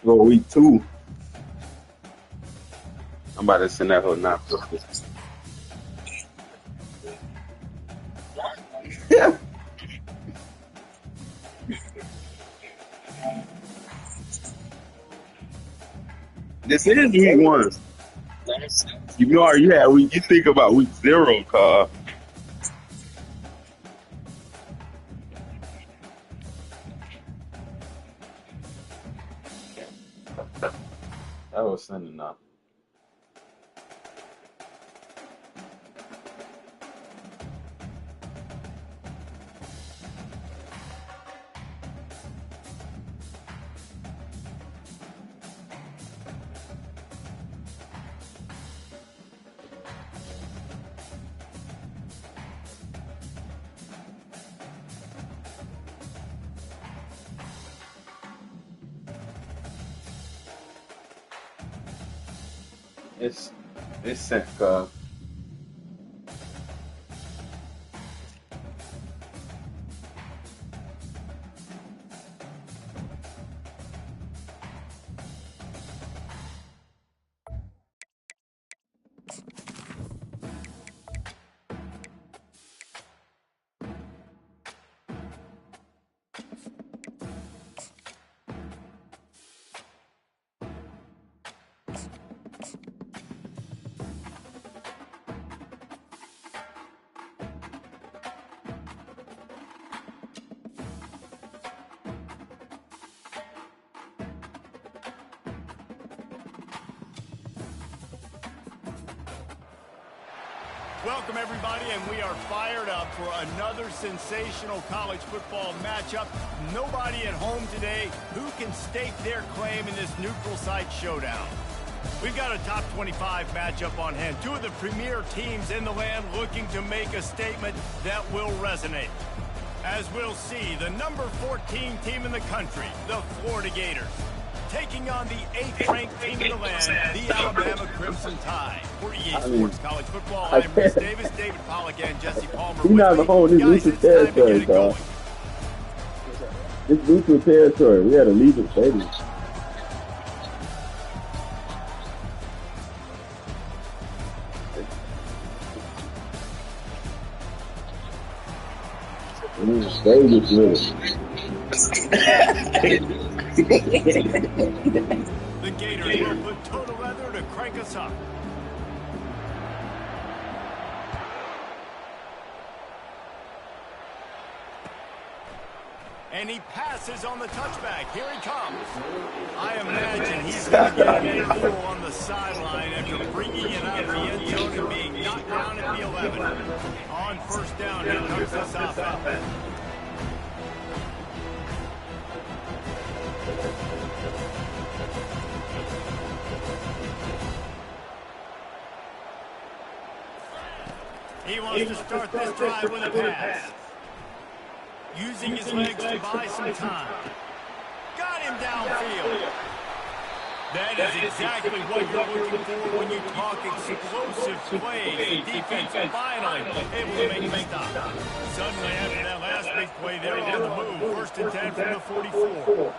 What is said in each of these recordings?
Go week 2. I'm about to send that whole now. Yeah. This is week 1. You know, you had week. You think about week 0, Carl. I was sending now. It's it's sent, Carl. Welcome, everybody, and we are fired up for another sensational college football matchup. Nobody at home today who can stake their claim in this neutral site showdown. We've got a top 25 matchup on hand. Two of the premier teams in the land looking to make a statement that will resonate. As we'll see, the number 14 team in the country, the Florida Gators, taking on the 8th-ranked team in the land, the Alabama Crimson Tide. For EA Sports College Football, I I'm Reese can't. Davis, David Pollack, and Jesse Palmer He's with not in the me. whole new Guys, neutral it's time to get territory, it Carl. going. It's neutral territory. We had to leave the stadium. Vegas with The Gators will put total leather to crank us up. And he passes on the touchback. Here he comes. I imagine he's going to get an earful on the sideline after bringing it out of the end zone and being knocked down at the 11. On first down, here comes this offense. He wants to start this drive with a pass. Using his legs to buy some time. Got him downfield. That is exactly what you're looking for when you talk explosive plays. Defense finally able to make a stop. Suddenly, after that last big play, they're on the move. First and 10 from the 44.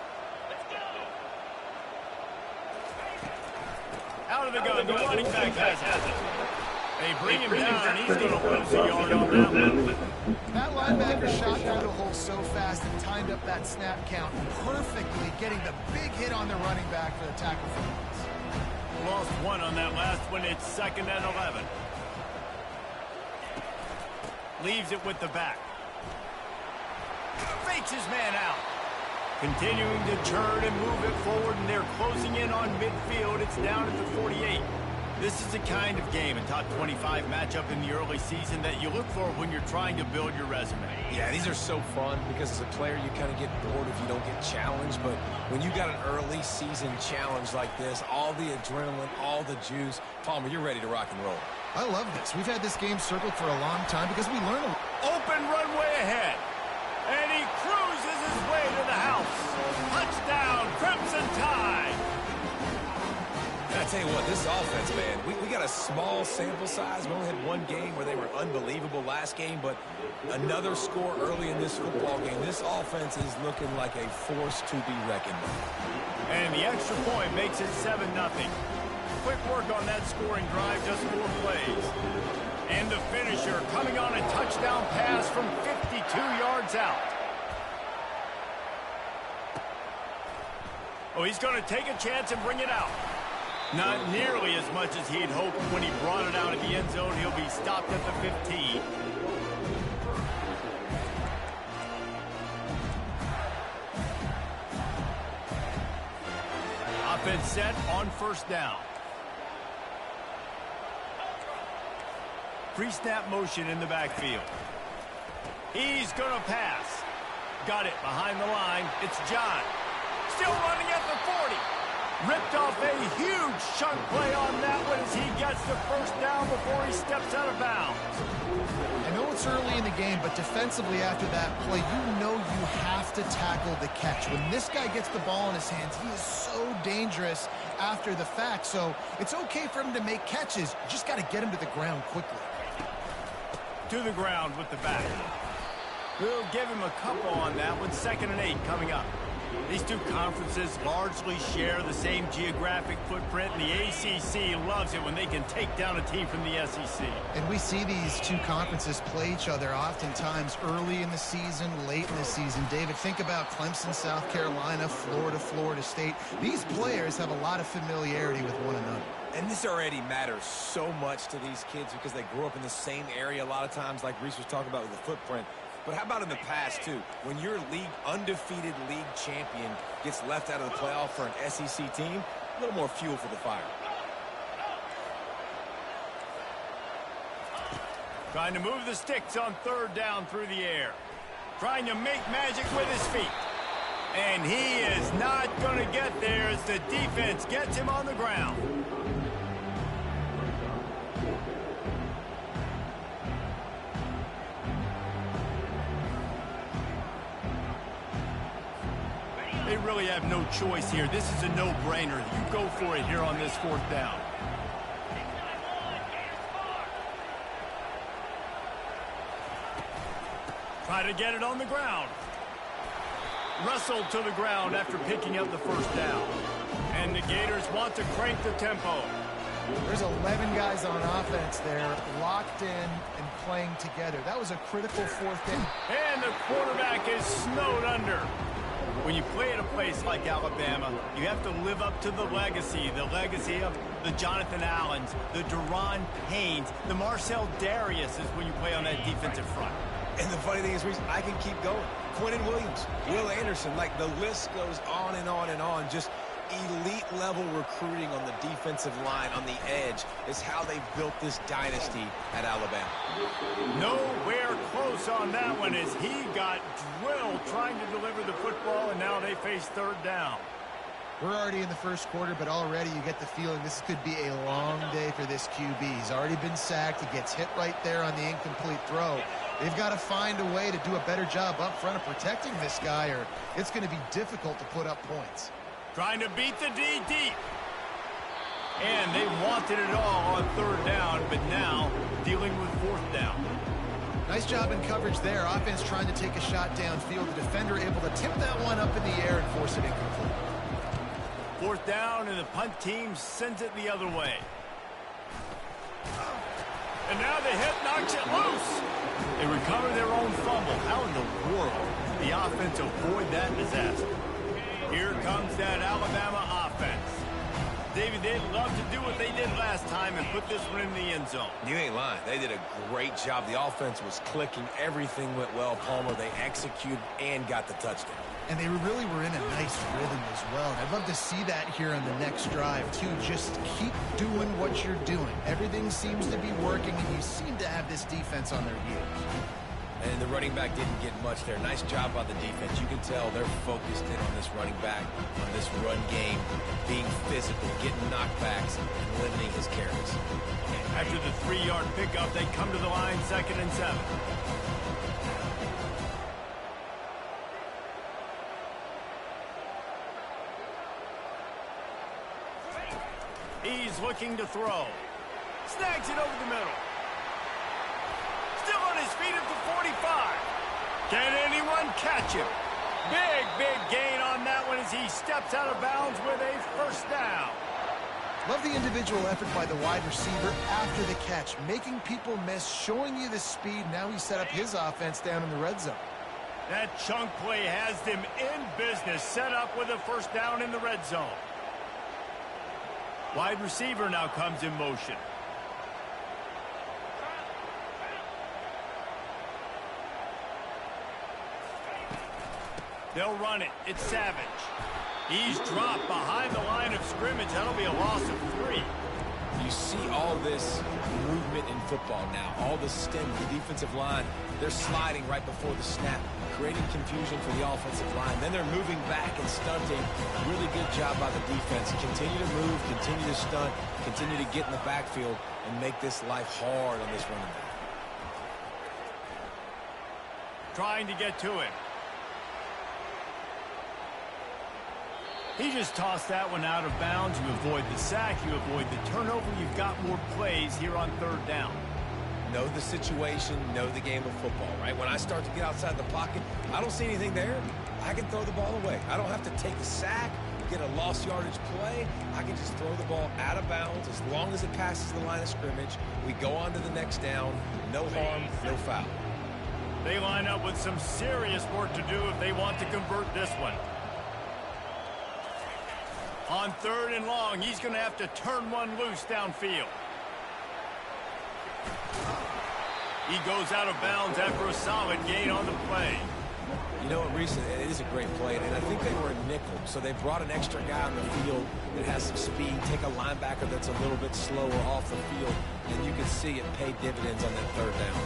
Out of the gun, the running back has it. They bring him down, and he's going to lose a yard on that one. That linebacker shot through the hole so fast and timed up that snap count perfectly, getting the big hit on the running back for the tackle for loss. Lost one on that last one. It's 2nd and 11. Leaves it with the back. Fakes his man out. Continuing to turn and move it forward, and they're closing in on midfield. It's down at the 48. This is the kind of game, a top 25 matchup in the early season, that you look for when you're trying to build your resume. Yeah, these are so fun because as a player, you kind of get bored if you don't get challenged. But when you got an early season challenge like this, all the adrenaline, all the juice, Palmer, you're ready to rock and roll. I love this. We've had this game circled for a long time because we learn a lot. Open runway ahead. And he cruises his way to the house. Touchdown, Crimson Tide. That's tell you what, this offense, man, we got a small sample size. We only had one game where they were unbelievable last game, but another score early in this football game. This offense is looking like a force to be reckoned with. And the extra point makes it 7-0. Quick work on that scoring drive, just 4 plays. And the finisher coming on a touchdown pass from 52 yards out. Oh, he's going to take a chance and bring it out. Not nearly as much as he'd hoped when he brought it out of the end zone. He'll be stopped at the 15. Offense set on first down. Pre-snap motion in the backfield. He's going to pass. Got it behind the line. It's John. Still running at the 40. Ripped off a huge chunk play on that one as he gets the first down before he steps out of bounds. I know it's early in the game, but defensively after that play, you know you have to tackle the catch. When this guy gets the ball in his hands, he is so dangerous after the fact. So it's okay for him to make catches. You just got to get him to the ground quickly. To the ground with the back. We'll give him a couple on that one. 2nd and 8 coming up. These two conferences largely share the same geographic footprint, and the ACC loves it when they can take down a team from the SEC. And we see these two conferences play each other oftentimes early in the season, late in the season. David, think about Clemson, South Carolina, Florida, Florida State. These players have a lot of familiarity with one another. And this already matters so much to these kids because they grew up in the same area a lot of times, like Reese was talking about with the footprint. But how about in the past, too? When your undefeated league champion gets left out of the playoff for an SEC team, a little more fuel for the fire. Trying to move the sticks on 3rd down through the air. Trying to make magic with his feet. And he is not going to get there as the defense gets him on the ground. They really have no choice here. This is a no-brainer. You go for it here on this 4th down. Try to get it on the ground. Wrestled to the ground after picking up the first down. And the Gators want to crank the tempo. There's 11 guys on offense there, locked in and playing together. That was a critical 4th down. And the quarterback is snowed under. When you play at a place like Alabama, you have to live up to the legacy of the Jonathan Allens, the Deron Paynes, the Marcel Darius is when you play on that defensive front. And the funny thing is, Reese, I can keep going. Quentin Williams, Will Anderson, like the list goes on and on and on. Just elite level recruiting on the defensive line, on the edge, is how they built this dynasty at Alabama. Nowhere close on that one as he got drilled trying to deliver the football, and now they face 3rd down. We're already in the first quarter, but already you get the feeling this could be a long day for this QB. He's already been sacked. He gets hit right there on the incomplete throw. They've got to find a way to do a better job up front of protecting this guy, or it's going to be difficult to put up points. Trying to beat the D deep. And they wanted it all on 3rd down, but now dealing with 4th down. Nice job in coverage there. Offense trying to take a shot downfield. The defender able to tip that one up in the air and force it incomplete. 4th down, and the punt team sends it the other way. And now the hit knocks it loose. They recover their own fumble. How in the world did the offense avoid that disaster? Here comes that Alabama offense. David, they'd love to do what they did last time and put this one in the end zone. You ain't lying. They did a great job. The offense was clicking. Everything went well, Palmer. They executed and got the touchdown. And they really were in a nice rhythm as well. And I'd love to see that here on the next drive, too. Just keep doing what you're doing. Everything seems to be working, and you seem to have this defense on their heels. And the running back didn't get much there. Nice job by the defense. You can tell they're focused in on this running back, on this run game, being physical, getting knockbacks, and limiting his carries. After the 3-yard pickup, they come to the line 2nd and 7. He's looking to throw. Snags it over the middle. Still on his feet at the 45. Can anyone catch him? Big gain on that one as he steps out of bounds with a first down. Love the individual effort by the wide receiver after the catch, making people miss, showing you the speed. Now he set up his offense down in the red zone. That chunk play has them in business, set up with a first down in the red zone. Wide receiver now comes in motion. They'll run it. It's Savage. He's dropped behind the line of scrimmage. That'll be a loss of 3. You see all this movement in football now. All the stem, the defensive line, they're sliding right before the snap, creating confusion for the offensive line. Then they're moving back and stunting. Really good job by the defense. Continue to move, continue to stunt, continue to get in the backfield and make this life hard on this running back. Trying to get to him. He just tossed that one out of bounds. You avoid the sack, you avoid the turnover. You've got more plays here on third down. Know the situation, know the game of football, right? When I start to get outside the pocket, I don't see anything there. I can throw the ball away. I don't have to take a sack, get a lost yardage play. I can just throw the ball out of bounds as long as it passes the line of scrimmage. We go on to the next down. No harm, no foul. They line up with some serious work to do if they want to convert this one. On third and long, he's going to have to turn one loose downfield. He goes out of bounds after a solid gain on the play. You know what, Reese, it is a great play, and I think they were a nickel, so they brought an extra guy on the field that has some speed, take a linebacker that's a little bit slower off the field, and you can see it pay dividends on that third down.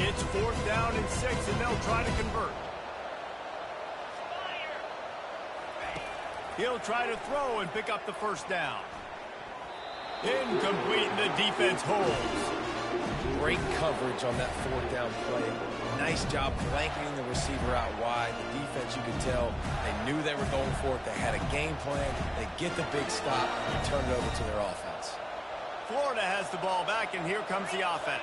It's fourth down and 6, and they'll try to convert. He'll try to throw and pick up the first down. Incomplete, and the defense holds. Great coverage on that fourth down play. Nice job blanketing the receiver out wide. The defense, you could tell, they knew they were going for it. They had a game plan. They get the big stop and turn it over to their offense. Florida has the ball back, and here comes the offense.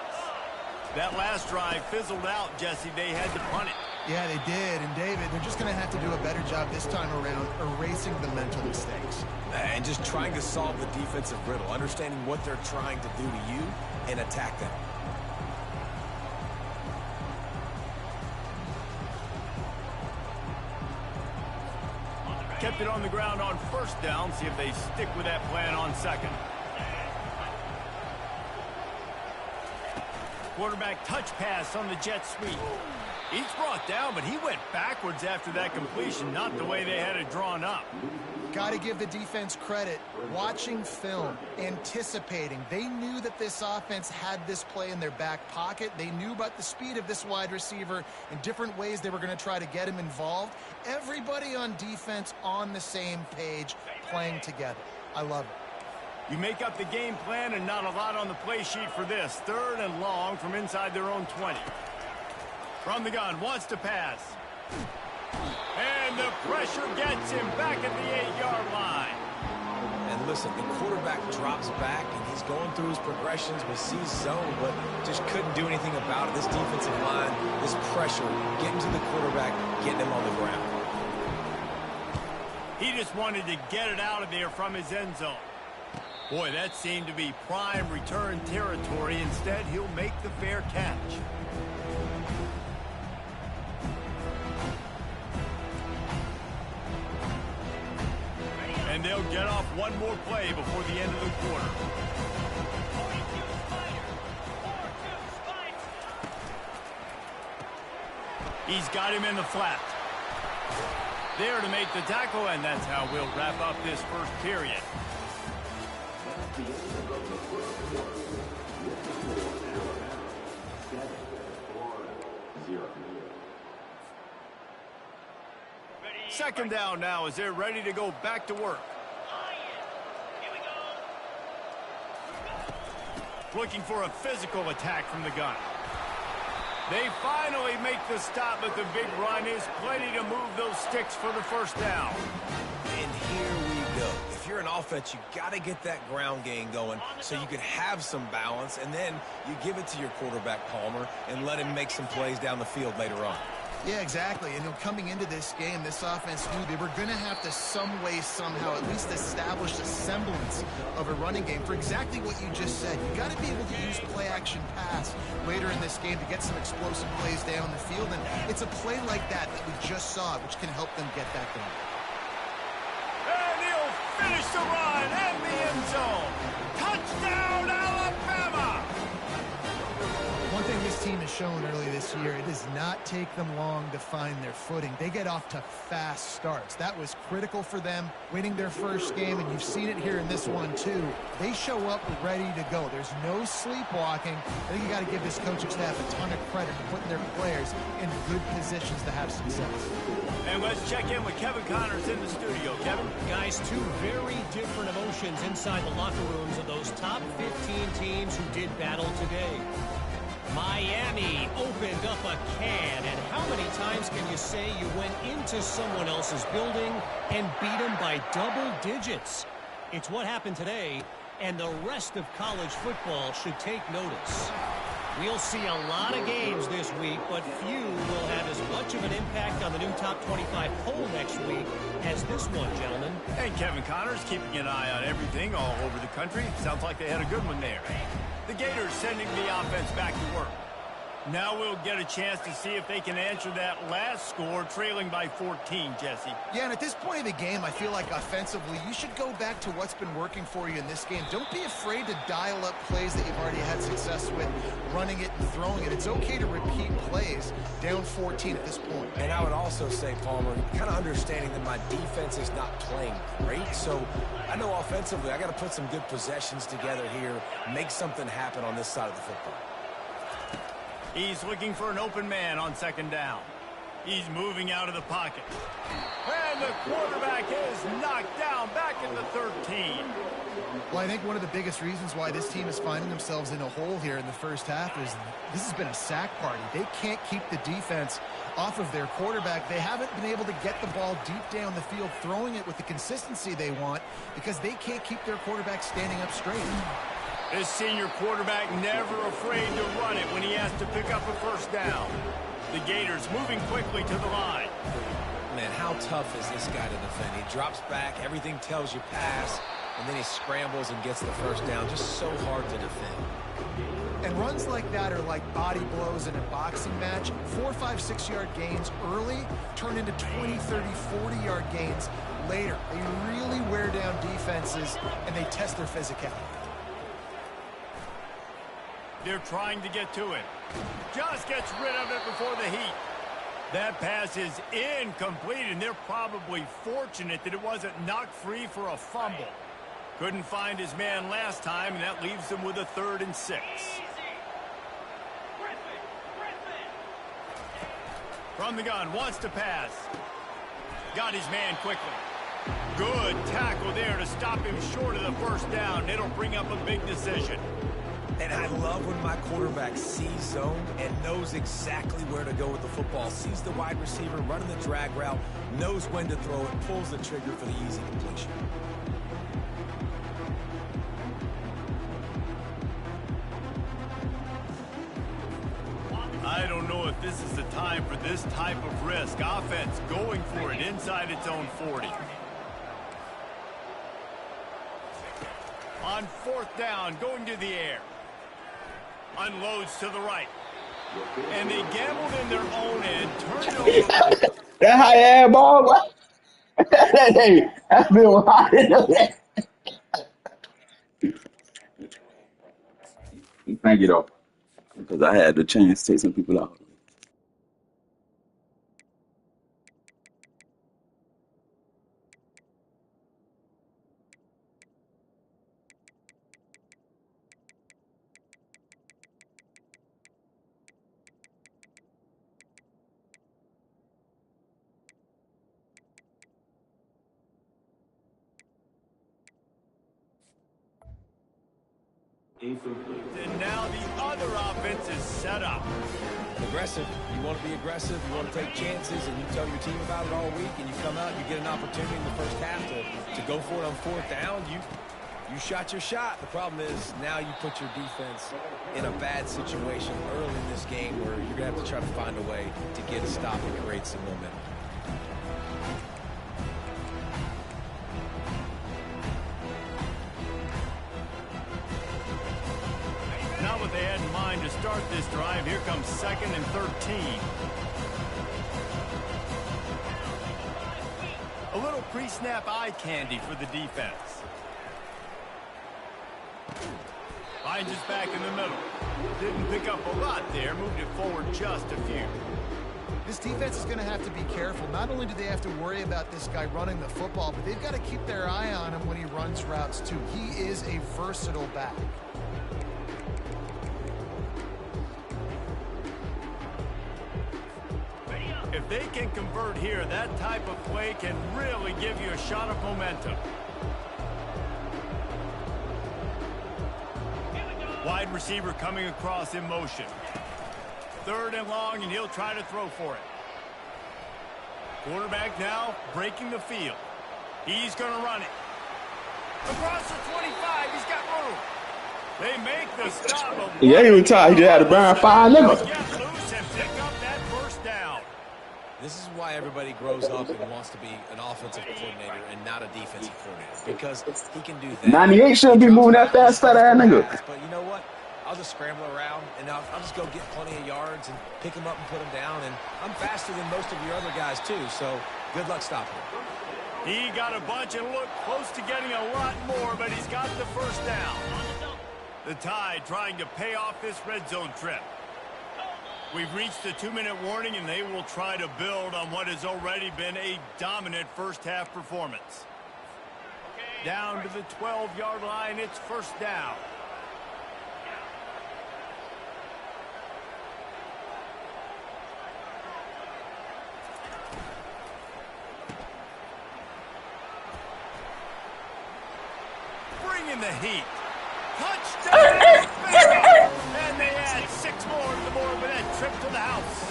That last drive fizzled out, Jesse. They had to punt it. Yeah, they did. And, David, they're just going to have to do a better job this time around erasing the mental mistakes. And just trying to solve the defensive riddle, understanding what they're trying to do to you and attack them. Kept it on the ground on first down. See if they stick with that plan on second. Quarterback touch pass on the jet sweep. He's brought down, but he went backwards after that completion, not the way they had it drawn up. Got to give the defense credit. Watching film, anticipating. They knew that this offense had this play in their back pocket. They knew about the speed of this wide receiver and different ways they were going to try to get him involved. Everybody on defense on the same page, playing together. I love it. You make up the game plan and not a lot on the play sheet for this. Third and long from inside their own 20. From the gun, wants to pass. And the pressure gets him back at the 8-yard line. And listen, the quarterback drops back, and he's going through his progressions with C zone, but just couldn't do anything about it. This defensive line, this pressure, getting to the quarterback, getting him on the ground. He just wanted to get it out of there from his end zone. Boy, that seemed to be prime return territory. Instead, he'll make the fair catch. And they'll get off one more play before the end of the quarter. He's got him in the flat. There to make the tackle, and that's how we'll wrap up this first period. Second down now as they're ready to go back to work. Looking for a physical attack from the gun. They finally make the stop, but the big run is plenty to move those sticks for the first down. And here we go. If you're an offense, you got to get that ground game going so you can have some balance, and then you give it to your quarterback, Palmer, and let him make some plays down the field later on. Yeah, exactly. And coming into this game, this offense knew they were going to have to some way, somehow, at least establish a semblance of a running game for exactly what you just said. You got to be able to use play-action pass later in this game to get some explosive plays down the field. And it's a play like that we just saw, which can help them get that going. And he'll finish the run in the end zone. Touchdown, Alabama! One thing this team has shown early this year, it does not take them long to find their footing. They get off to fast starts. That was critical for them winning their first game, and you've seen it here in this one too. They show up ready to go. There's no sleepwalking. I think you got to give this coaching staff a ton of credit for putting their players in good positions to have success. And let's check in with Kevin Connors in the studio. Kevin? Guys, two very different emotions inside the locker rooms of those top 15 teams who did battle today. Miami opened up a can, and how many times can you say you went into someone else's building and beat them by double digits? It's what happened today, and the rest of college football should take notice. We'll see a lot of games this week, but few will have as much of an impact on the new top 25 poll next week as this one, gentlemen. And Kevin Connors keeping an eye on everything all over the country. Sounds like they had a good one there. The Gators sending the offense back to work. Now we'll get a chance to see if they can answer that last score, trailing by 14, Jesse. Yeah, and at this point of the game, I feel like offensively, you should go back to what's been working for you in this game. Don't be afraid to dial up plays that you've already had success with, running it and throwing it. It's okay to repeat plays down 14 at this point. And I would also say, Palmer, kind of understanding that my defense is not playing great, so I know offensively I got to put some good possessions together here, make something happen on this side of the football. He's looking for an open man on second down. He's moving out of the pocket. And the quarterback is knocked down back in the 13. Well, I think one of the biggest reasons why this team is finding themselves in a hole here in the first half is this has been a sack party. They can't keep the defense off of their quarterback. They haven't been able to get the ball deep down the field, throwing it with the consistency they want because they can't keep their quarterback standing up straight. This senior quarterback never afraid to run it when he has to pick up a first down. The Gators moving quickly to the line. Man, how tough is this guy to defend? He drops back, everything tells you pass, and then he scrambles and gets the first down. Just so hard to defend. And runs like that are like body blows in a boxing match. 4, 5, 6-yard gains early turn into 20, 30, 40-yard gains later. They really wear down defenses, and they test their physicality. They're trying to get to it. Just gets rid of it before the heat. That pass is incomplete, and they're probably fortunate that it wasn't knocked free for a fumble. Couldn't find his man last time, and that leaves them with a 3rd and 6. From the gun, wants to pass. Got his man quickly. Good tackle there to stop him short of the first down. It'll bring up a big decision. And I love when my quarterback sees zone and knows exactly where to go with the football. Sees the wide receiver running the drag route, knows when to throw it, pulls the trigger for the easy completion. I don't know if this is the time for this type of risk. Offense going for it inside its own 40. On 4th down, going to the air. Unloads to the right. And they gambled in their own end. Turned it over. That high air ball. Hey, that's been high. Thank you though, because I had the chance to take some people out. And now the other offense is set up. Aggressive. You want to be aggressive. You want to take chances, and you tell your team about it all week, and you come out, you get an opportunity in the first half to go for it on 4th down. You shot your shot. The problem is now you put your defense in a bad situation early in this game where you're going to have to try to find a way to get a stop and create some momentum. Not what they had in mind to start this drive. Here comes 2nd and 13. A little pre-snap eye candy for the defense. Finds his back in the middle. Didn't pick up a lot there. Moved it forward just a few. This defense is going to have to be careful. Not only do they have to worry about this guy running the football, but they've got to keep their eye on him when he runs routes too. He is a versatile back. If they can convert here, that type of play can really give you a shot of momentum. Wide receiver coming across in motion. 3rd and long, and he'll try to throw for it. Quarterback now breaking the field. He's going to run it. Across the 25, he's got room. They make the stop. Yeah, he retired. He just had to burn 5 niggas. Get loose and pick up that 1st down. This is why everybody grows up and wants to be an offensive coordinator and not a defensive coordinator, because he can do that. 98 shouldn't be moving that fast, fat ass nigga. But you know what? I'll just scramble around, and I'll just go get plenty of yards and pick them up and put them down. And I'm faster than most of your other guys, too, so good luck stopping him. He got a bunch and looked close to getting a lot more, but he's got the 1st down. The Tide trying to pay off this red zone trip. We've reached the 2-minute warning, and they will try to build on what has already been a dominant first-half performance. Down to the 12-yard line, it's 1st down. Bringing the heat. Touchdown! And they add 6 more to the board with that trip to the house.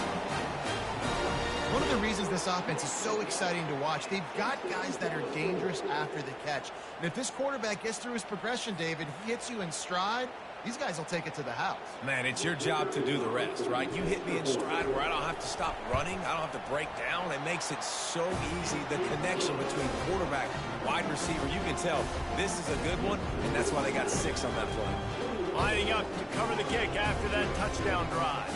One of the reasons this offense is so exciting to watch, they've got guys that are dangerous after the catch. And if this quarterback gets through his progression, David, he hits you in stride, these guys will take it to the house. Man, it's your job to do the rest, right? You hit me in stride where I don't have to stop running. I don't have to break down. It makes it so easy. The connection between quarterback, wide receiver, you can tell this is a good one, and that's why they got 6 on that play. Lining up to cover the kick after that touchdown drive.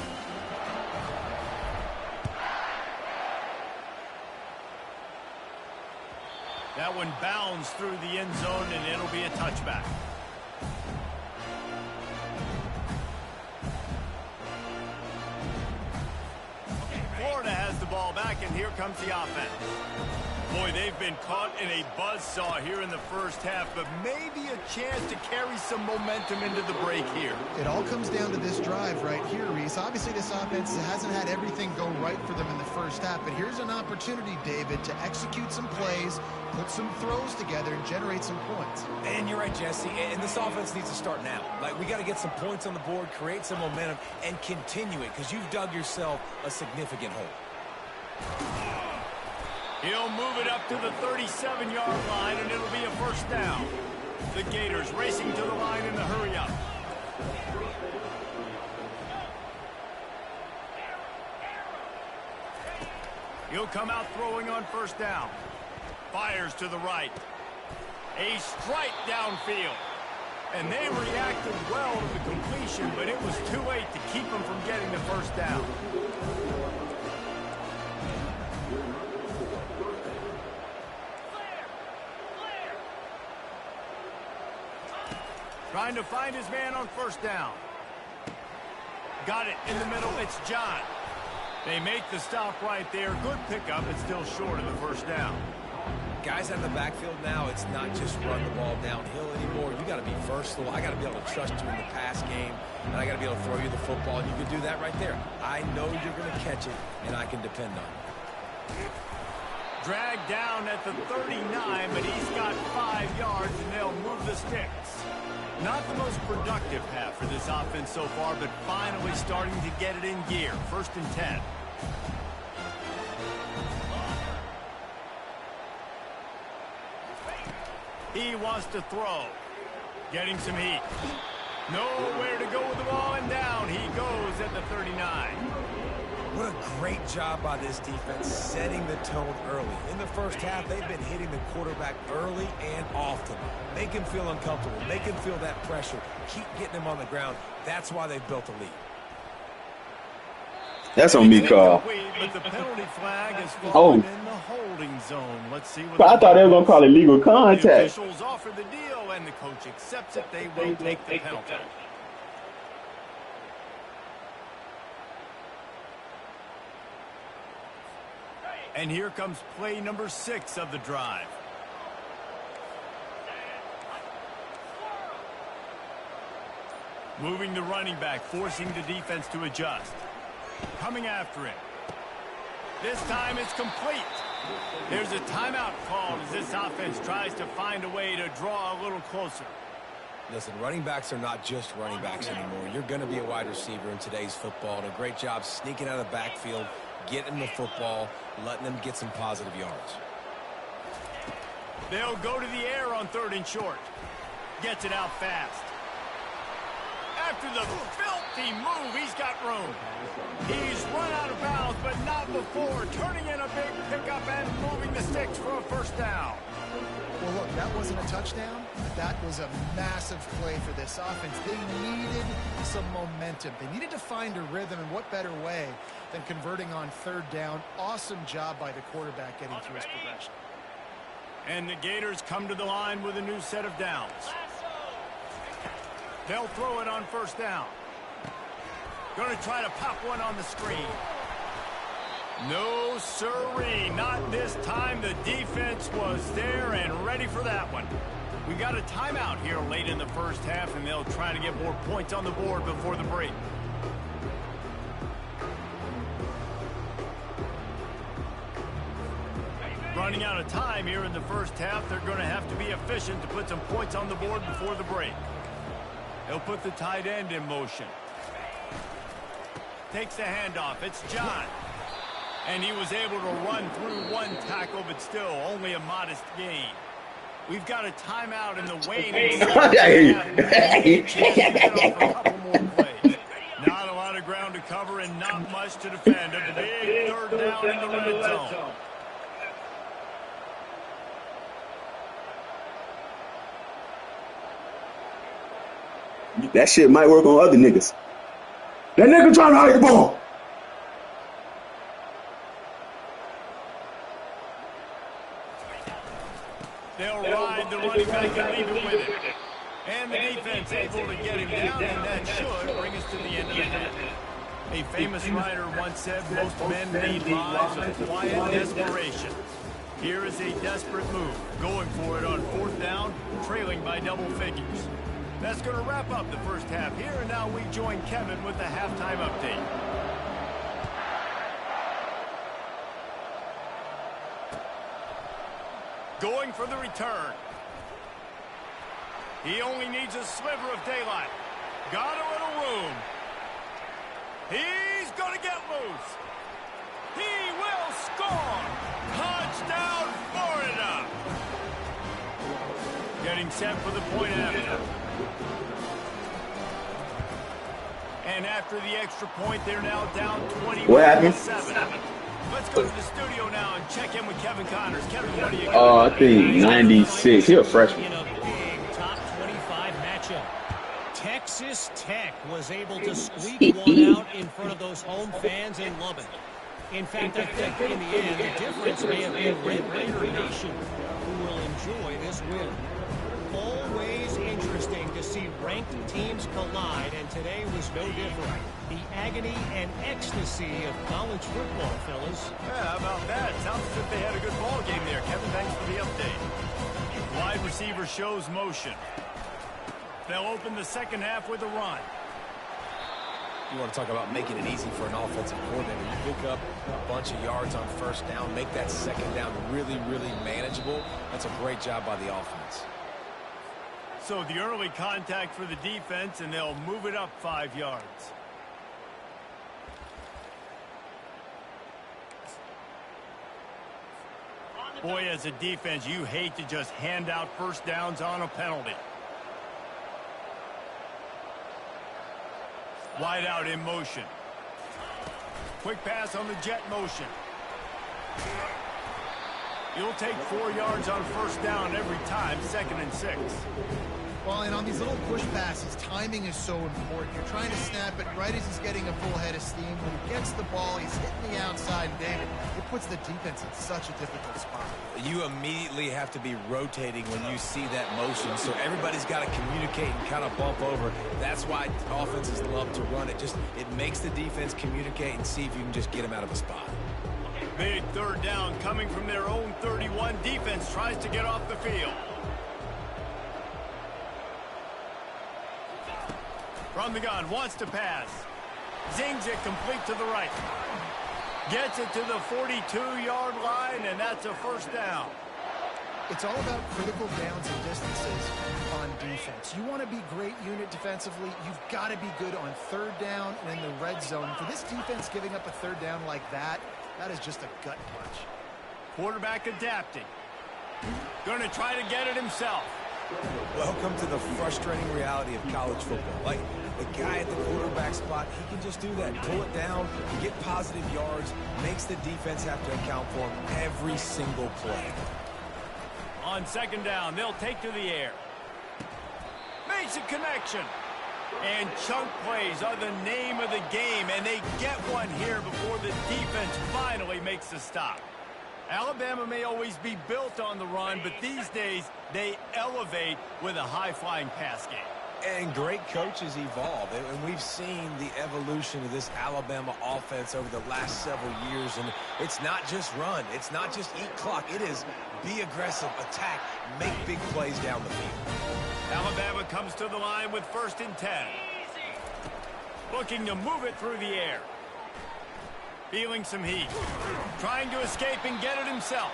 That one bounds through the end zone, and it'll be a touchback. Florida has the ball back, and here comes the offense. Boy, they've been caught in a buzzsaw here in the first half, but maybe a chance to carry some momentum into the break here. It all comes down to this drive right here, Reese. Obviously, this offense hasn't had everything go right for them in the first half, but here's an opportunity, David, to execute some plays, put some throws together, and generate some points. And you're right, Jesse, and this offense needs to start now. Like, we got to get some points on the board, create some momentum, and continue it, because you've dug yourself a significant hole. He'll move it up to the 37-yard line, and it'll be a 1st down. The Gators racing to the line in the hurry-up. He'll come out throwing on 1st down. Fires to the right. A strike downfield. And they reacted well to the completion, but it was too late to keep them from getting the 1st down. Trying to find his man on 1st down. Got it in the middle. It's John. They make the stop right there. Good pickup, but still short of the 1st down. Guys out in the backfield now, it's not just run the ball downhill anymore. You got to be versatile. I got to be able to trust you in the pass game, and I got to be able to throw you the football. And you can do that right there. I know you're going to catch it, and I can depend on it. Dragged down at the 39, but he's got 5 yards, and they'll move the sticks. Not the most productive half for this offense so far, but finally starting to get it in gear. 1st and 10. He wants to throw. Getting some heat. Nowhere to go with the ball, and down he goes at the 39. What a great job by this defense setting the tone early. In the first half, they've been hitting the quarterback early and often. Make him feel uncomfortable. Make him feel that pressure. Keep getting him on the ground. That's why they've built a lead. That's on me, Carl. But the penalty flag is Oh. in the holding zone. Let's see what I thought they were going to call it legal the contact. officials offer the deal, and the coach accepts it. They will take the penalty. And here comes play number 6 of the drive. Moving the running back, forcing the defense to adjust. Coming after him. This time it's complete. There's a timeout called as this offense tries to find a way to draw a little closer. Listen, running backs are not just running backs anymore. You're going to be a wide receiver in today's football, and a great job sneaking out of the backfield, getting the football, letting them get some positive yards. They'll go to the air on 3rd and short. Gets it out fast. After the filthy move, he's got room. He's run out of bounds, but not before turning in a big pickup and moving the sticks for a 1st down. Well, look, that wasn't a touchdown, but that was a massive play for this offense. They needed some momentum. They needed to find a rhythm, and what better way than converting on 3rd down. Awesome job by the quarterback getting through his progression. And the Gators come to the line with a new set of downs. They'll throw it on 1st down. Going to try to pop one on the screen. No sirree, not this time. The defense was there and ready for that one. We got a timeout here late in the 1st half, and they'll try to get more points on the board before the break. Running out of time here in the 1st half. They're going to have to be efficient to put some points on the board before the break. They'll put the tight end in motion. Takes the handoff. It's John. And he was able to run through one tackle, but still only a modest gain. We've got a timeout in the waning. Not a lot of ground to cover and not much to defend. A big 3rd down in the red zone. That shit might work on other niggas. That nigga trying to hide the ball. They'll ride the running back and leave it with it. And the defense able to get him down, and that should bring us to the end of the half. A famous writer once said, most men lead lives of quiet desperation. Here is a desperate move, going for it on 4th down, trailing by double figures. That's going to wrap up the 1st half here, and now we join Kevin with the halftime update. Going for the return. He only needs a sliver of daylight. Got a little room. He's going to get loose. He will score. Touchdown, Florida. Getting set for the point after. And after the extra point, they're now down 21-7. What happened? Let's go to the studio now and check in with Kevin Connors. Kevin, what do you got? I think 96. He a freshman. In a big top 25 matchup. Texas Tech was able to squeak one out in front of those home fans in Lubbock. In fact, I think in the end, the difference may have been Red Raider Nation who will enjoy this win. Always interesting to see ranked teams collide, and today was no different. The agony and ecstasy of college football, fellas. Yeah, how about that? Sounds as if they had a good ball game there. Kevin, thanks for the update. Wide receiver shows motion. They'll open the 2nd half with a run. You want to talk about making it easy for an offensive coordinator. You pick up a bunch of yards on 1st down, make that 2nd down really, really manageable. That's a great job by the offense. So the early contact for the defense, and they'll move it up 5 yards. Boy, as a defense, you hate to just hand out first downs on a penalty. Wide out in motion. Quick pass on the jet motion. You'll take 4 yards on first down every time, 2nd and 6. Well, and on these little push passes, timing is so important. You're trying to snap it right as he's getting a full head of steam. When he gets the ball, he's hitting the outside, and David, it puts the defense in such a difficult spot. You immediately have to be rotating when you see that motion, so everybody's got to communicate and kind of bump over. That's why offenses love to run it. It makes the defense communicate and see if you can just get them out of a spot. Big 3rd down coming from their own 31. Defense tries to get off the field. From the gun, wants to pass. Zings it complete to the right. Gets it to the 42-yard line, and that's a first down. It's all about critical downs and distances on defense. You want to be great unit defensively, you've got to be good on 3rd down and in the red zone. For this defense giving up a 3rd down like that, that is just a gut punch. Quarterback adapting. Going to try to get it himself. Welcome to the frustrating reality of college football. Like, the guy at the quarterback spot, he can just do that. Pull it down, get positive yards, makes the defense have to account for him every single play. On 2nd down, they'll take to the air. Makes a connection. And chunk plays are the name of the game, and they get one here before the defense finally makes a stop. Alabama may always be built on the run, but these days they elevate with a high-flying pass game. And great coaches evolve, and we've seen the evolution of this Alabama offense over the last several years, and it's not just run, it's not just eat clock, it is be aggressive, attack, make big plays down the field. Alabama comes to the line with 1st and 10. Looking to move it through the air. Feeling some heat. Trying to escape and get it himself.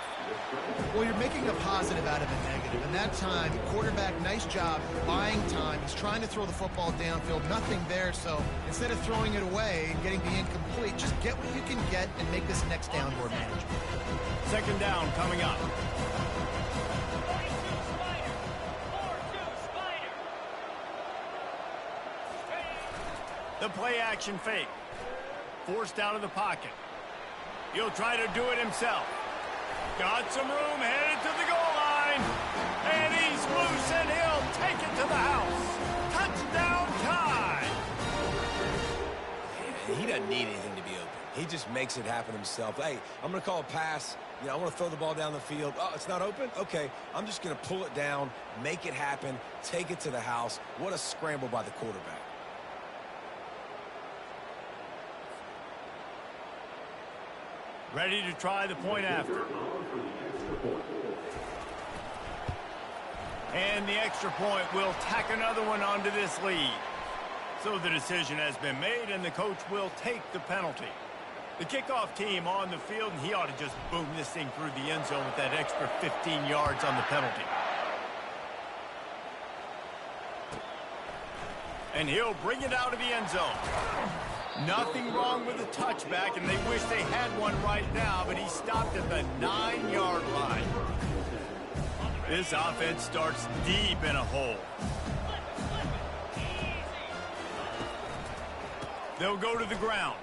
Well, you're making a positive out of a negative. And that time, quarterback, nice job buying time. He's trying to throw the football downfield. Nothing there, so instead of throwing it away and getting the incomplete, just get what you can get and make this next down more manageable. 2nd down coming up. The play action fake. Forced out of the pocket. He'll try to do it himself. Got some room, headed to the goal line. And he's loose, and he'll take it to the house. Touchdown time. He doesn't need anything to be open. He just makes it happen himself. Hey, I'm going to call a pass. You know, I want to throw the ball down the field. Oh, it's not open? Okay, I'm just going to pull it down, make it happen, take it to the house. What a scramble by the quarterback. Ready to try the point after. And the extra point will tack another one onto this lead. So the decision has been made, and the coach will take the penalty. The kickoff team on the field, and he ought to just boom this thing through the end zone with that extra 15 yards on the penalty. And he'll bring it out of the end zone. Nothing wrong with the touchback, and they wish they had one right now, but he stopped at the 9-yard line. This offense starts deep in a hole. They'll go to the ground.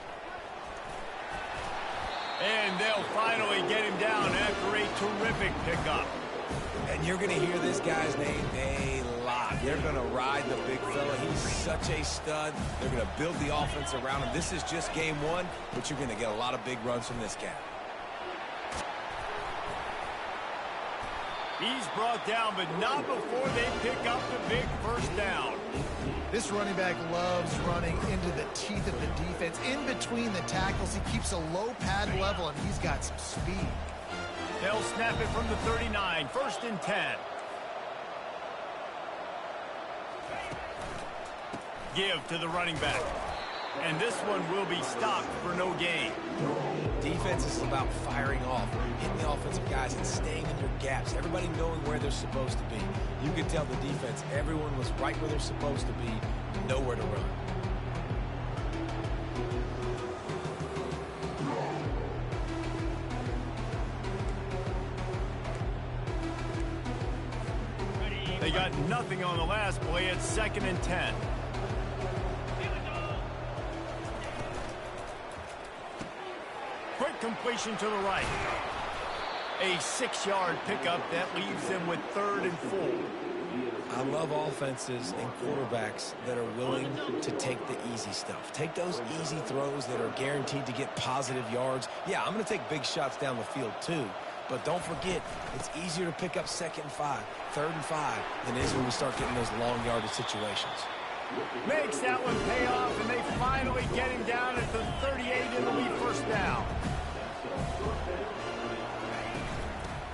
And they'll finally get him down after a terrific pickup. And you're going to hear this guy's name a lot. They're going to ride the big fella. He's such a stud. They're going to build the offense around him. This is just game one, but you're going to get a lot of big runs from this guy. He's brought down, but not before they pick up the big first down. This running back loves running into the teeth of the defense. In between the tackles, he keeps a low pad level, and he's got some speed. They'll snap it from the 39, 1st and 10. Give to the running back. And this one will be stopped for no gain. Defense is about firing off, hitting the offensive guys and staying in your gaps. Everybody knowing where they're supposed to be. You could tell the defense, everyone was right where they're supposed to be, nowhere to run. They got nothing on the last play. It's 2nd and 10. Quick completion to the right. A 6-yard pickup that leaves them with 3rd and 4. I love offenses and quarterbacks that are willing to take the easy stuff. Take those easy throws that are guaranteed to get positive yards. Yeah, I'm going to take big shots down the field too. But don't forget, it's easier to pick up 2nd and 5, 3rd and 5 than it is when we start getting those long yardage situations. Makes that one pay off, and they finally get him down at the 38. It'll be 1st down.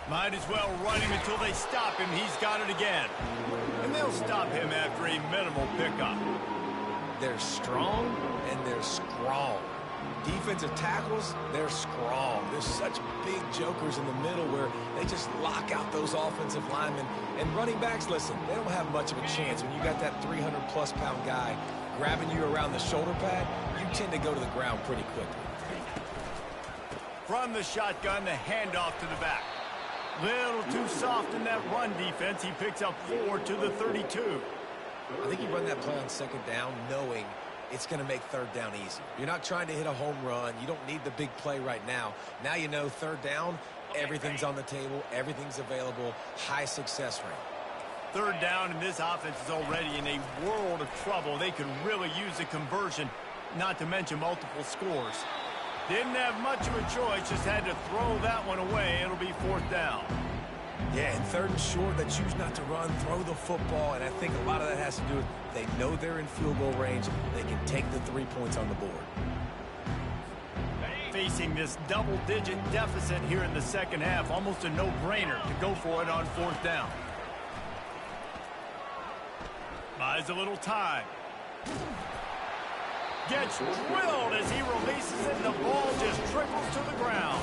Might as well run him until they stop him. He's got it again. And they'll stop him after a minimal pickup. They're strong and they're strong. Defensive tackles, they're strong. There's such big jokers in the middle where they just lock out those offensive linemen. And running backs, listen, they don't have much of a chance. When you got that 300-plus pound guy grabbing you around the shoulder pad, you tend to go to the ground pretty quickly. From the shotgun, the handoff to the back. Little too soft in that run defense. He picks up 4 to the 32. I think you run that play on 2nd down knowing it's going to make 3rd down easy. You're not trying to hit a home run. You don't need the big play right now. Now you know 3rd down, everything's on the table, everything's available, high success rate. 3rd down, and this offense is already in a world of trouble. They could really use a conversion, not to mention multiple scores. Didn't have much of a choice, just had to throw that one away. It'll be 4th down. Yeah, and 3rd and short, they choose not to run, throw the football, and I think a lot of that has to do with they know they're in field goal range. They can take the 3 points on the board. Facing this double-digit deficit here in the 2nd half, almost a no-brainer to go for it on 4th down. Buys a little time. Gets drilled as he releases it, and the ball just trickles to the ground.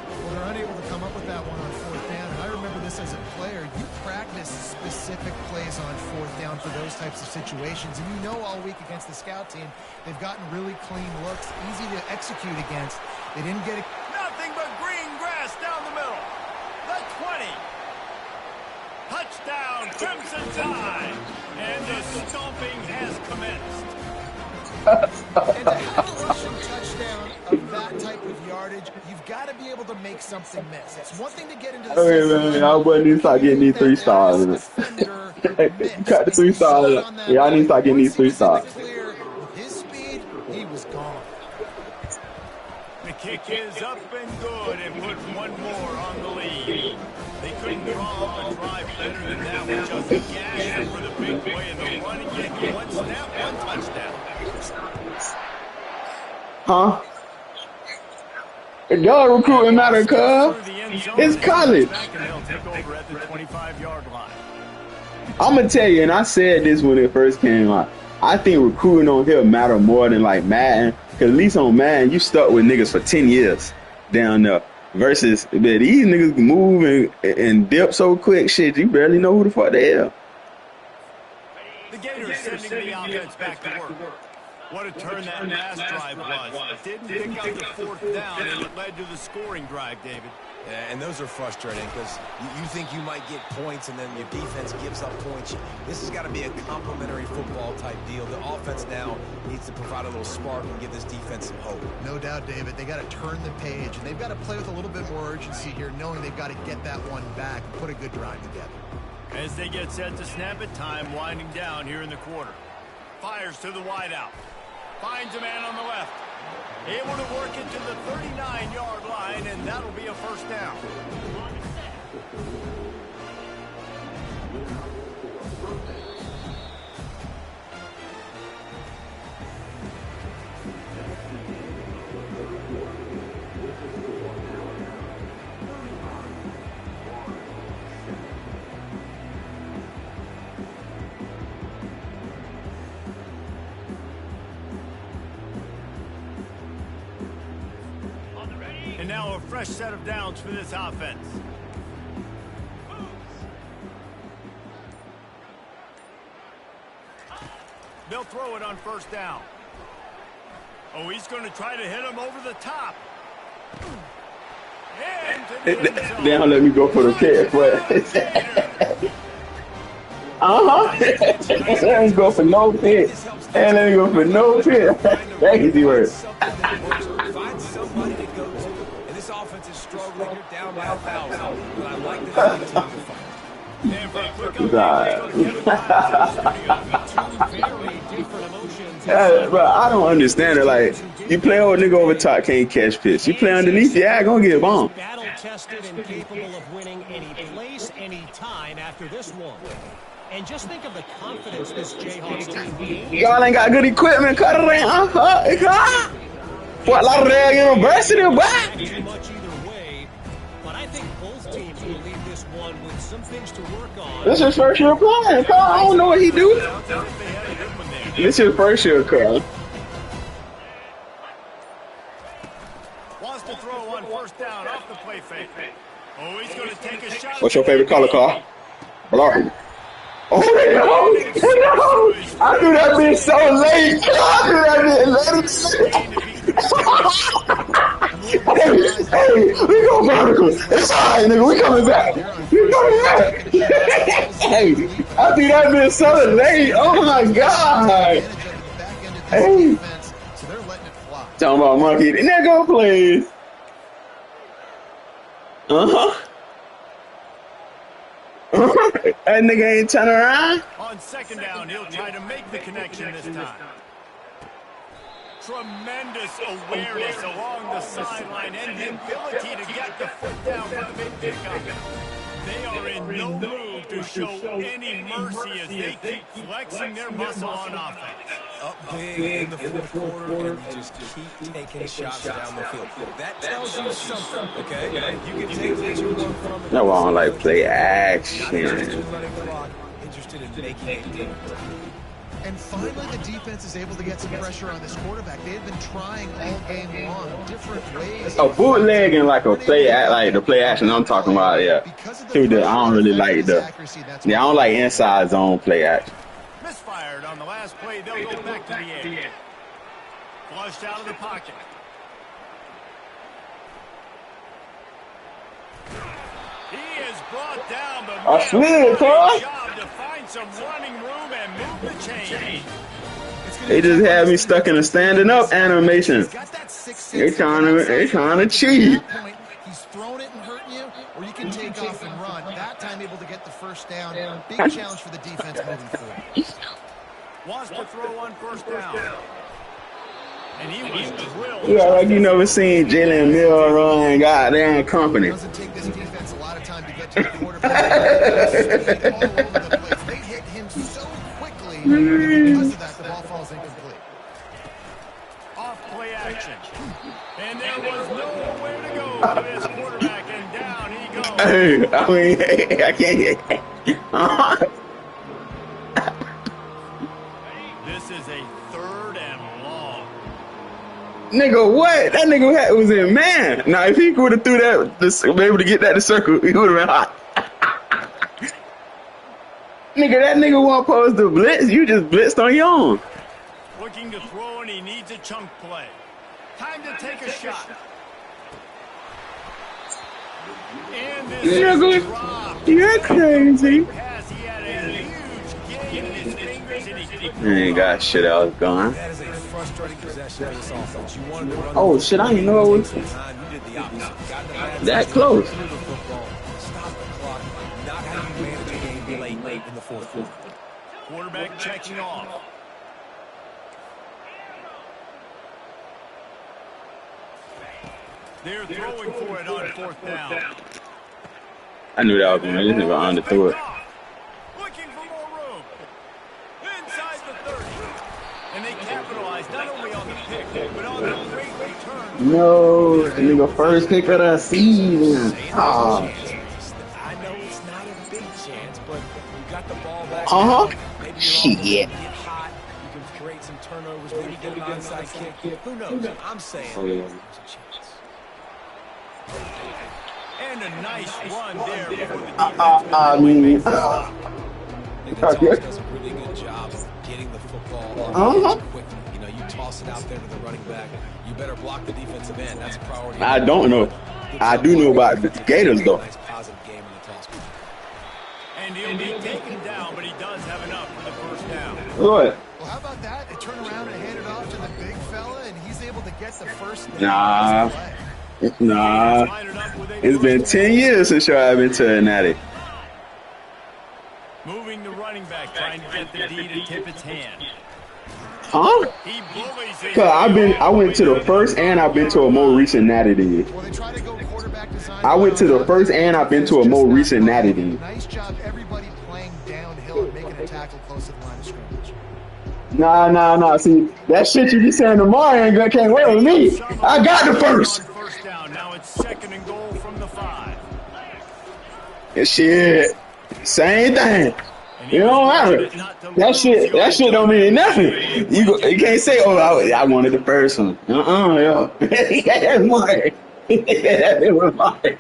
Well, they're unable to come up with that one on 4th down. And I remember this as a player. You practice specific plays on 4th down for those types of situations. And you know all week against the scout team, they've gotten really clean looks, easy to execute against. They didn't get it. Nothing but green grass down the middle. The 20. Touchdown, Crimson Tide. And the stomping has commenced. And to have a rushing touchdown of that type of yardage, you've got to be able to make something miss. It's one thing to get into the Okay, man, I wouldn't need to start getting these 3 stars. Cut the 3 stars. Yeah, I need to start getting these 3 stars. With his speed, he was gone. The kick is up and good, and put one more on the lead. They couldn't draw up a drive better than that with just a gash for the big play in the run, and get one snap, one touchdown. Huh? It does recruiting matter, cuz. It's college. I'm going to tell you, and I said this when it first came out, I think recruiting on here matter more than like Madden. Because at least on Madden, you stuck with niggas for 10 years down there. Versus, these niggas move and dip so quick, shit, you barely know who the fuck they are. The Gators sending the offense back to work. What a turn that last drive was. Didn't pick up the 4th down, and it led to the scoring drive, David. Yeah, and those are frustrating because you think you might get points and then your defense gives up points. This has got to be a complementary football type deal. The offense now needs to provide a little spark and give this defense some hope. No doubt, David. They got to turn the page, and they've got to play with a little bit more urgency here, knowing they've got to get that one back and put a good drive together. As they get set to snap it, time winding down here in the quarter. Fires to the wideout. Finds a man on the left. Able to work it to the 39-yard line, and that'll be a 1st down. now a fresh set of downs for this offense. They'll throw it on first down. Oh, he's going to try to hit him over the top. They don't let me go for the catch, but let me go for no pitch. And let me go for no pitch. That easy work. Find somebody to go to. And this offense is struggling. You're down by 1,000. But I like that they continue to fight. Bro, I don't understand it. Like, you play old nigga over top, can't catch pitch. You play underneath, yeah, gonna get bombed. Battle tested and capable of winning any place, any time after this one. And just think of the confidence this Jayhawks team gained. Y'all ain't got good equipment, cut it in. What, La Real University, boy? Too much either way, but I think both teams will leave this one with some things to work on. This is first year playing, Carl. I don't know what he do. This is first year, Carl. Wants to throw on first down off the play fake. Oh, he's going to take a shot. What's your favorite color, Carl? Black. Oh, no! I threw that bitch so late. I threw that bitch late. Hey, we go vertical. It's all right, nigga. We coming back. We coming back. Hey, I threw that bitch so late. Oh, my God. Hey. Talking about monkey. Nigga, please. That nigga ain't turn around. On second down, he'll try to make the connection this time. Tremendous awareness along the sideline and the ability to get the foot down for the big pickup. They are in no mood to show any mercy as they keep flexing their muscle on offense. Up big in the fourth quarter, and you just keep taking shots down the field. That tells you something, okay? You can take what you want from it. No, I don't like play action. Interested in making a deal. And finally, the defense is able to get some pressure on this quarterback. They've been trying all game long, different ways. A bootlegging like a play, like the play action I'm talking about. Yeah, I don't really like the. Yeah, I don't like inside zone play action. Misfired on the last play. They'll go back to the air. Flushed out of the pocket. He is brought down, but I slid, Carl. job to find some running room and move the chain. They just had me stuck in a standing up animation. They trying to cheat. He's thrown it and hurting you, or you can take off and run. That time able to get the first down. Big challenge for the defense moving forward. Wants to throw on first down. And he was drilled. Yeah, like you never seen Jalen Mills run goddamn company. It doesn't take this defense a lot of time to get to the quarterback. All over the place. They hit him so quickly. Because of that, the ball falls incomplete. Off play action. And there was nowhere to go for this quarterback, and down he goes. Hey, I mean, I can't. This is a third and long. Nigga, what? That nigga was in man. Now, if he would have threw that, be able to get that to circle, he would have been hot. Nigga, that nigga wasn't supposed to blitz. You just blitzed on your own. Looking to throw, and he needs a chunk play. Time to take a shot. And this is dropped. You're crazy. Pass. He had a huge gain in his fingers, and he Ain't got shit else going. That is a frustrating possession of this offense. You wanted to run Oh shit, I didn't know it was time. You did the opposite. Got the bad that side, close. threw the football, stopped the clock. Not how you manage a game late in the fourth quarter. quarterback checking off. They're throwing for it on fourth down. I knew that was going to be nigga underthrew it. Looking for more room. Inside the 30. And they capitalize not only on the pick, but on the great return. No, the nigga first pick of the season. Oh. I know it's not a big chance, but you got the ball back. Maybe Shit. get hot. You can create some turnovers. Maybe get an onside kick. Who knows? I'm saying there's a chance. And a nice run there before the I mean, Gonzalez does a really good job of getting the football on the edge quickly. You know, you toss it out there to the running back. You better block the defensive end. That's a priority. I don't know. I do know about the Gators, though. Nice positive game in the toss. And he'll be taken down, but he does have enough for the first down. What? Well, how about that? They turn around and hand it off to the big fella, and he's able to get the first down. Nah. It's been 10 years since y'all have been to a natty. Moving the running back, trying to get the D to tip its hand. Huh? He bullies it. Cause I went to the first and I've been to a more recent natty than you. Well, they try to go quarterback design. I went to the first and I've been to a more recent natty than you. Nice job, everybody playing downhill and making a tackle close to the line of scrimmage. Nah. See, that shit you be saying tomorrow ain't can't wait with me. I got the first. First down. Now it's 2nd and goal from the 5. Shit. Same thing. You don't matter. That shit don't mean nothing. You can't say, oh, I wanted the first one. Yeah. That's mine. That was mine.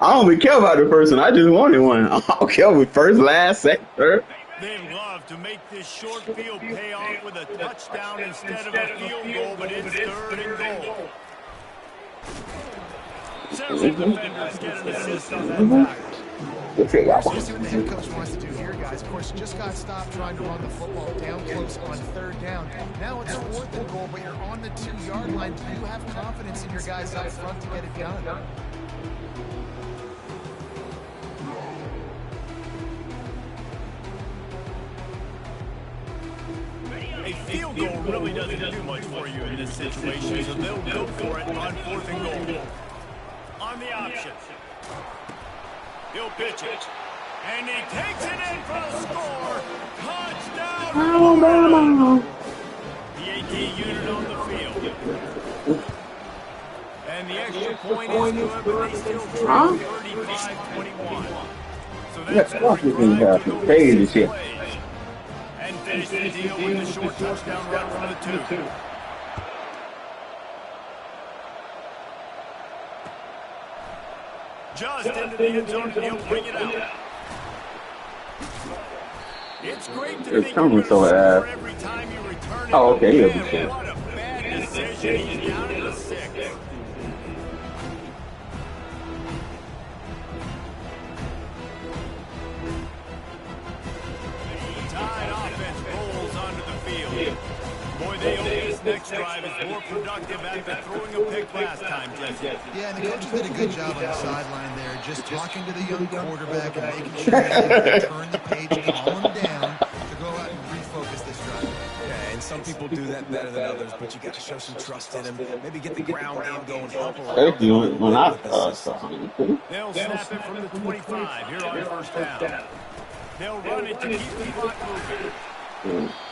I don't even care about the first one. I just wanted one. I don't care with first, last, second, third. They love to make this short field pay off with a touchdown instead of a field goal, but it's 3rd and goal. Several defenders get an assist on that tackle. Let's see what the head coach wants to do here, guys. Of course, you just got stopped trying to run the football down close on 3rd down. Now it's 4th and goal, but you're on the 2-yard line. Do you have confidence in your guys up front to get it done? A field goal really doesn't do much for you in this situation, so they'll go for it on 4th and goal. On the option. He'll pitch it. And he takes it in for a score. Touchdown. The 18 unit on the field. And the extra point is good, but they still trail 35-21. So that's crazy shit. And finish the deal with a short touchdown run from the 2. Just into the end zone, and he'll bring it out. It's great to think you're so score every time you return it. Oh, okay, Man, what a bad decision. He's down to the 6. Tide offense rolls onto the field. Boy, they hope this next drive is more productive after throwing a pick last time, Jesse. Yeah, and the coaches did a good job on the sideline there, just talking to the young quarterback and making sure they turn the page, calm him down to go out and refocus this drive. Yeah, and some people do that better than others, but you got to show some trust in him. Maybe get the ground game going, help around. They'll snap it from the 25 here on 1st down. They'll run it to keep the clock moving.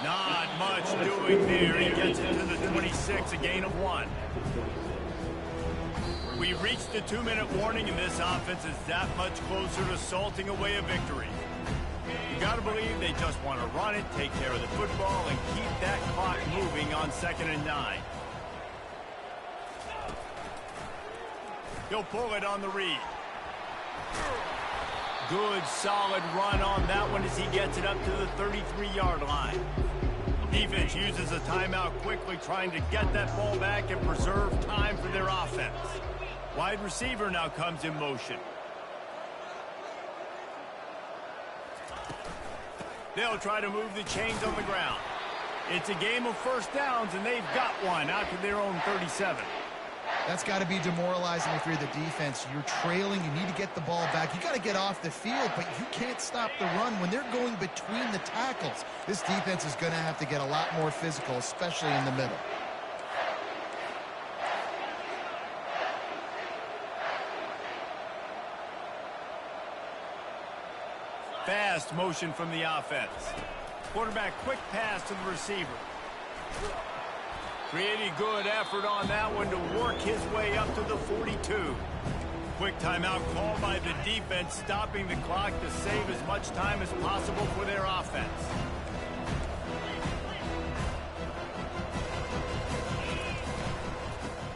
Not much doing there. He gets it to the 26, a gain of 1. We reached the 2-minute warning, and this offense is that much closer to salting away a victory. You got to believe they just want to run it, take care of the football, and keep that clock moving on 2nd and 9. He'll pull it on the read. Good, solid run on that one as he gets it up to the 33-yard line. Defense uses a timeout quickly, trying to get that ball back and preserve time for their offense. Wide receiver now comes in motion. They'll try to move the chains on the ground. It's a game of first downs, and they've got one out to their own 37. That's got to be demoralizing if you're the defense. You're trailing. You need to get the ball back. You got to get off the field, but you can't stop the run when they're going between the tackles. This defense is going to have to get a lot more physical, especially in the middle. Fast motion from the offense. Quarterback quick pass to the receiver. Pretty good effort on that one to work his way up to the 42. Quick timeout called by the defense, stopping the clock to save as much time as possible for their offense.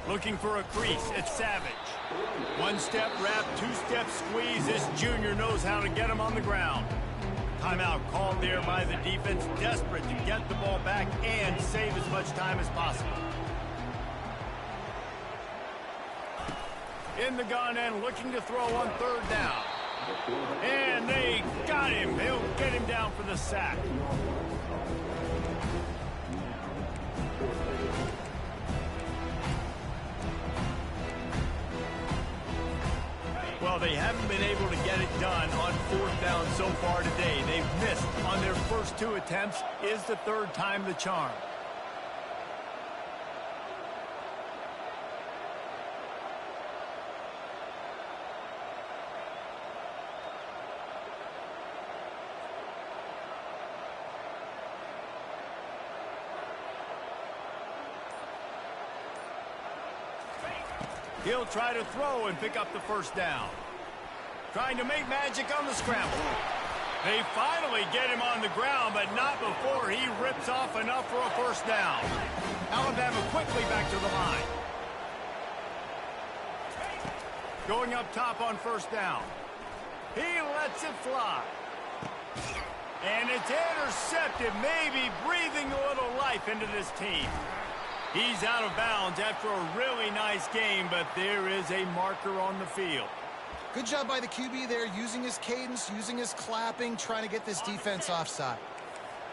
Looking for a crease, it's Savage. One-step wrap, two-step squeeze. This junior knows how to get him on the ground. Timeout called there by the defense, desperate to get the ball back and save as much time as possible. In the gun and looking to throw on third down. And they got him. They'll get him down for the sack. Well, they haven't been able to get it done on fourth down so far today. They've missed on their first 2 attempts. Is the third time the charm? He'll try to throw and pick up the first down. Trying to make magic on the scramble. They finally get him on the ground, but not before he rips off enough for a first down. Alabama quickly back to the line. Going up top on first down. He lets it fly. And it's intercepted, maybe breathing a little life into this team. He's out of bounds after a really nice game, but there is a marker on the field. Good job by the QB there, using his cadence, using his clapping, trying to get this defense offside.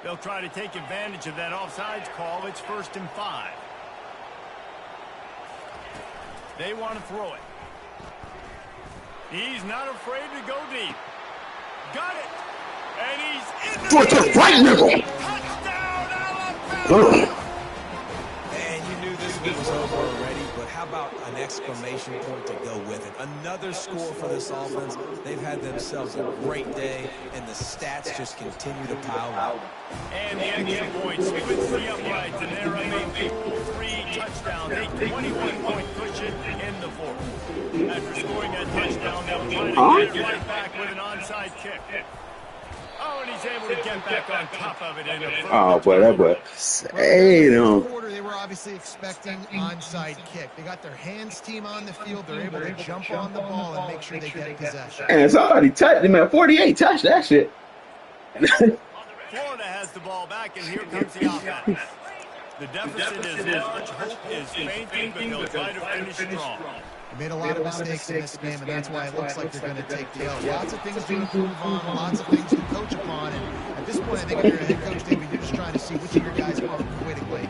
They'll try to take advantage of that offsides call. It's 1st and 5. They want to throw it. He's not afraid to go deep. Got it. And he's in the right nickel. Touchdown, Alabama. It was over already, but how about an exclamation point to go with it? Another score for this offense. They've had themselves a great day, and the stats just continue to pile up. And the extra points splits the uprights, and they're on a 3 touchdowns, a 21-point cushion in the 4th. After scoring that touchdown, they'll try to get it right back with an onside kick. Oh, and he's able to get back on top of it. Oh, boy, that boy. Hey, them. They were obviously expecting onside kick. They got their hands team on the field. They're able to jump on the ball and make sure they get possession. And it's already touched him at 48. Touch that shit. Florida has the ball back, and here comes the offense. The deficit is large, hope is fainting, but they'll try to finish strong. They made a lot of mistakes in this game, and that's why it looks like they're going to take the L. Lots of things to improve on, lots of things to coach upon, and at this point, I think if you're a head coach, David, you're just trying to see which of your guys are quitting late.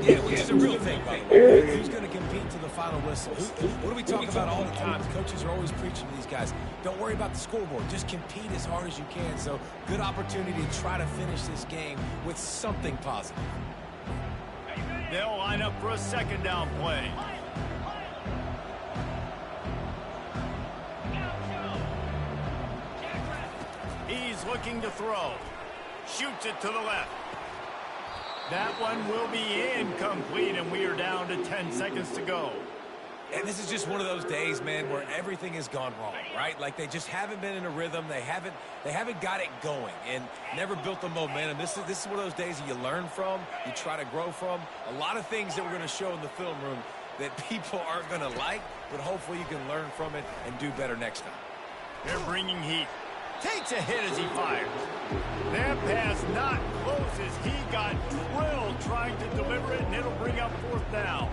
Yeah, which is a real thing, by the way. Who's going to compete to the final whistle? What do we talk about all the time? Coaches are always preaching to these guys. Don't worry about the scoreboard. Just compete as hard as you can. So, good opportunity to try to finish this game with something positive. They'll line up for a 2nd down play. He's looking to throw. Shoots it to the left. That one will be incomplete, and we are down to 10 seconds to go. And this is just one of those days, man, where everything has gone wrong, right? Like they just haven't been in a rhythm. They haven't got it going and never built the momentum. This is one of those days that you learn from, you try to grow from. A lot of things that we're going to show in the film room that people aren't going to like, but hopefully you can learn from it and do better next time. They're bringing heat. Takes a hit as he fires. That pass not close as he got drilled trying to deliver it, and it'll bring up 4th down.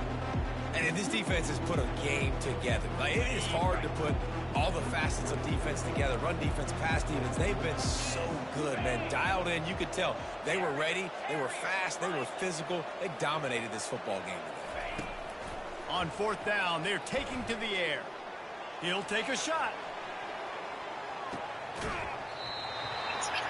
And this defense has put a game together. Like, it is hard to put all the facets of defense together. Run defense, pass defense. They've been so good, man. Dialed in. You could tell they were ready. They were fast. They were physical. They dominated this football game today. On 4th down, they're taking to the air. He'll take a shot.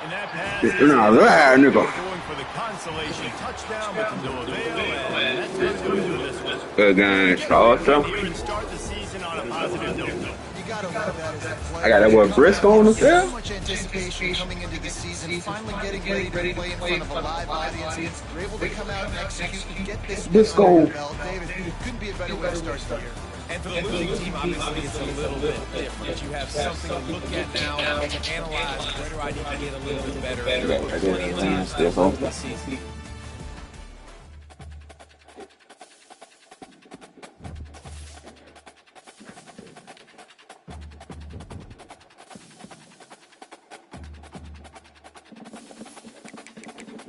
And that pass is nigga. going for the consolation touchdown, but to no avail, and that's going to do it for this one. Good game, Charleston. Here and start the season on a positive note. You got to love that as a player. I got that boy Briscoe on the So field. much anticipation coming into the season, finally getting ready to play in front of a live audience. They're able to come out and execute and get this Briscoe. belt. David, couldn't be a better way to start the year. And for the losing team, obviously, it's a little bit different. You have something to look at now and analyze. Where do I need to get a little bit better? Plenty of times this season.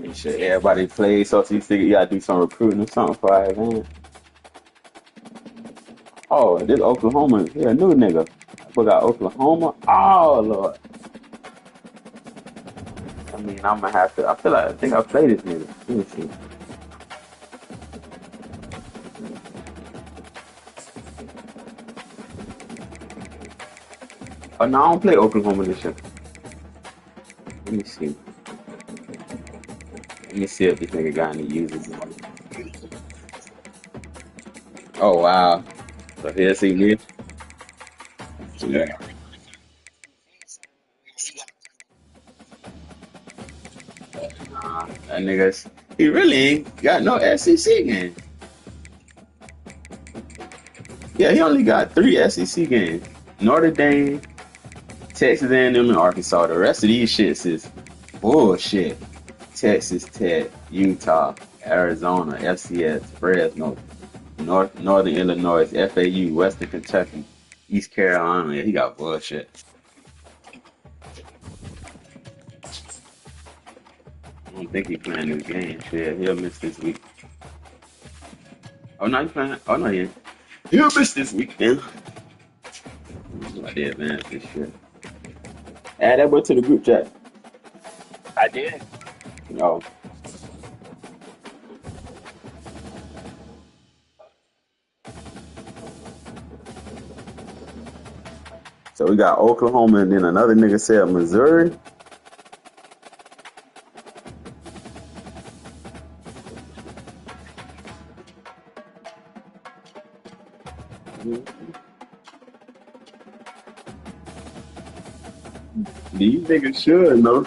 And shit, everybody plays, so you think you gotta do some recruiting or something for it, man. Oh, this Oklahoma, he a new nigga. We got Oklahoma. Oh Lord. I mean, I'm gonna have to. I feel like I think I played this nigga. Let me see. Oh no, I don't play Oklahoma this year. Let me see. Let me see if this nigga got any users. Oh wow. So here's see me. Yeah. That nigga's he really ain't got no SEC game. Yeah, he only got 3 SEC games. Notre Dame, Texas A&M, and Arkansas. The rest of these shits is bullshit. Texas Tech, Utah, Arizona, FCS, Fresno, Northern Illinois, FAU, Western Kentucky, East Carolina. Yeah, he got bullshit. I don't think he playing this game. Shit, he'll miss this week. Oh no, he playing. Oh no, yeah, he'll miss this weekend. I did, man. This shit. Add that boy to the group chat. I did. Oh, so we got Oklahoma, and then another nigga said Missouri. These niggas should know.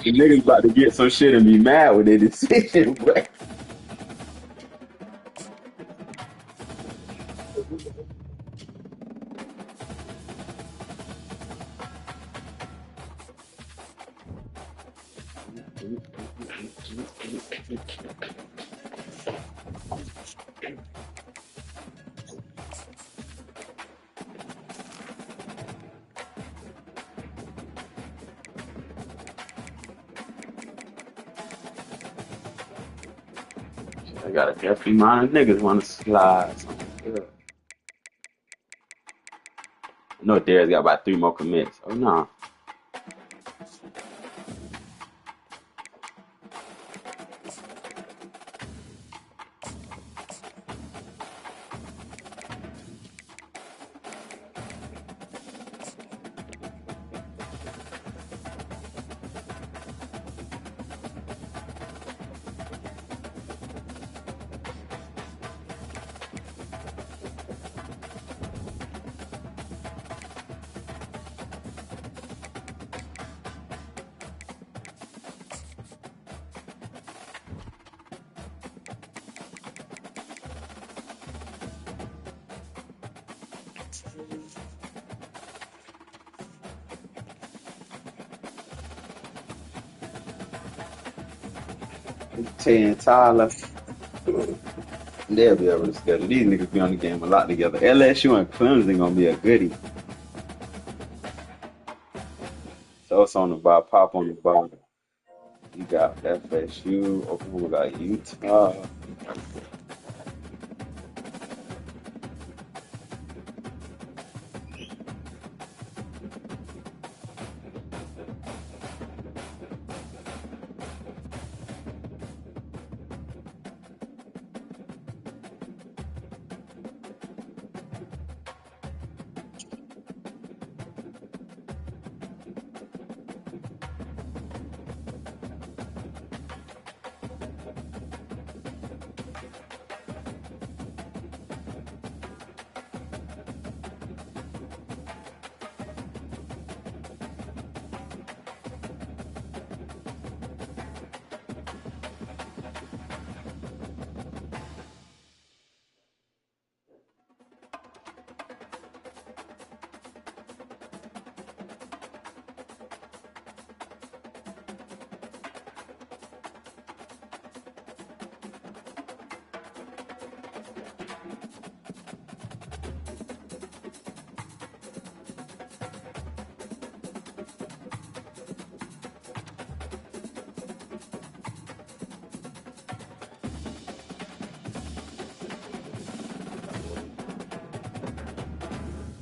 The niggas about to get some shit and be mad with their decision, but I got a definitely mind niggas want to slide. Yeah. I know Darius got about 3 more commits. Oh no. Tay and Tyler, they'll be able to schedule. These niggas be on the game a lot together. LSU and Clemson gonna be a goodie. So it's on the bar, pop on the bar. You got FSU, Oklahoma got Utah.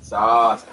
sauce.